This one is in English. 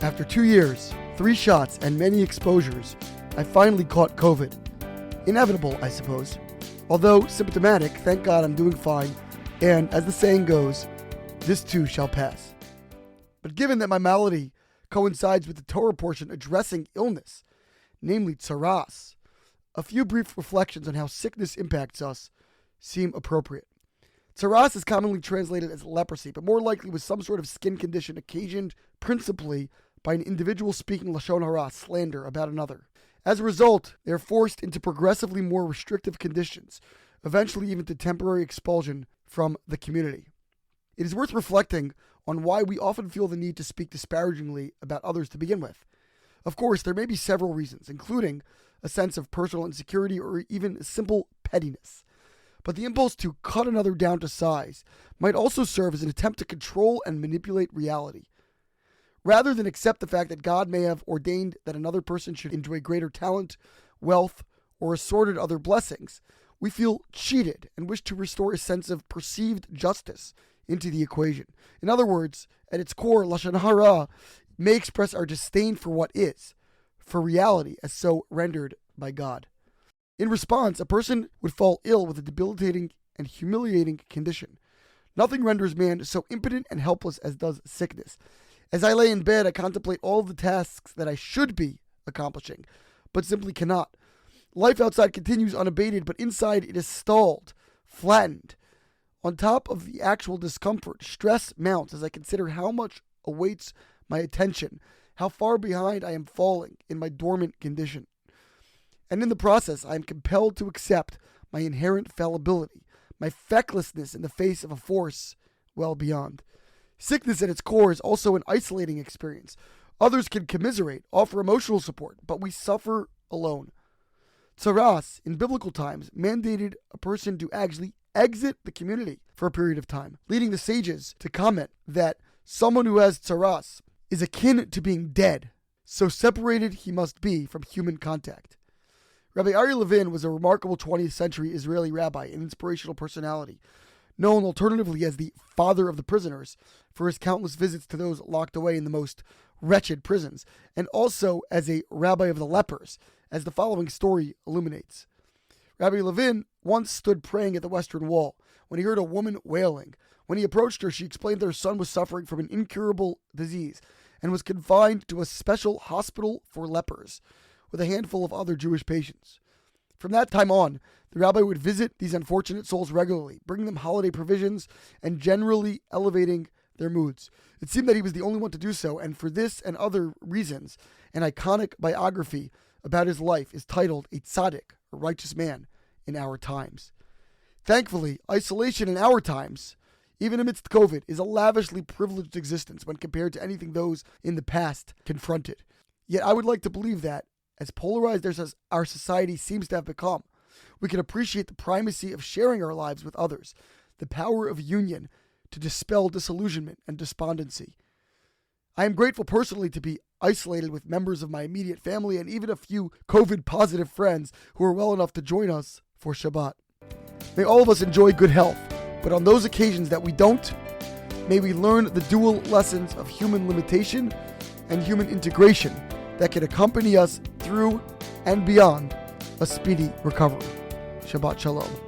After 2 years, 3 shots, and many exposures, I finally caught COVID. Inevitable, I suppose. Although symptomatic, thank God I'm doing fine, and as the saying goes, this too shall pass. But given that my malady coincides with the Torah portion addressing illness, namely tzaras, a few brief reflections on how sickness impacts us seem appropriate. Tzaras is commonly translated as leprosy, but more likely was some sort of skin condition occasioned principally by an individual speaking lashon hara, slander, about another. As a result, they are forced into progressively more restrictive conditions, eventually even to temporary expulsion from the community. It is worth reflecting on why we often feel the need to speak disparagingly about others to begin with. Of course, there may be several reasons, including a sense of personal insecurity or even simple pettiness. But the impulse to cut another down to size might also serve as an attempt to control and manipulate reality. Rather than accept the fact that God may have ordained that another person should enjoy greater talent, wealth, or assorted other blessings, we feel cheated and wish to restore a sense of perceived justice into the equation. In other words, at its core, lashon hara may express our disdain for what is, for reality as so rendered by God. In response, a person would fall ill with a debilitating and humiliating condition. Nothing renders man so impotent and helpless as does sickness. As I lay in bed, I contemplate all of the tasks that I should be accomplishing, but simply cannot. Life outside continues unabated, but inside it is stalled, flattened. On top of the actual discomfort, stress mounts as I consider how much awaits my attention, how far behind I am falling in my dormant condition. And in the process, I am compelled to accept my inherent fallibility, my fecklessness in the face of a force well beyond. Sickness at its core is also an isolating experience. Others can commiserate, offer emotional support, but we suffer alone. Tzaras, in biblical times, mandated a person to actually exit the community for a period of time, leading the sages to comment that someone who has tzaras is akin to being dead, so separated he must be from human contact. Rabbi Aryeh Levin was a remarkable 20th century Israeli rabbi and inspirational personality, known alternatively as the father of the prisoners for his countless visits to those locked away in the most wretched prisons, and also as a rabbi of the lepers, as the following story illuminates. Rabbi Levin once stood praying at the Western Wall when he heard a woman wailing. When he approached her, she explained that her son was suffering from an incurable disease and was confined to a special hospital for lepers with a handful of other Jewish patients. From that time on, the rabbi would visit these unfortunate souls regularly, bringing them holiday provisions and generally elevating their moods. It seemed that he was the only one to do so, and for this and other reasons, an iconic biography about his life is titled A Tzaddik, a Righteous Man in Our Times. Thankfully, isolation in our times, even amidst COVID, is a lavishly privileged existence when compared to anything those in the past confronted. Yet I would like to believe that, as polarized as our society seems to have become, we can appreciate the primacy of sharing our lives with others, the power of union to dispel disillusionment and despondency. I am grateful personally to be isolated with members of my immediate family and even a few COVID-positive friends who are well enough to join us for Shabbat. May all of us enjoy good health, but on those occasions that we don't, may we learn the dual lessons of human limitation and human integration that can accompany us through and beyond a speedy recovery. Shabbat Shalom.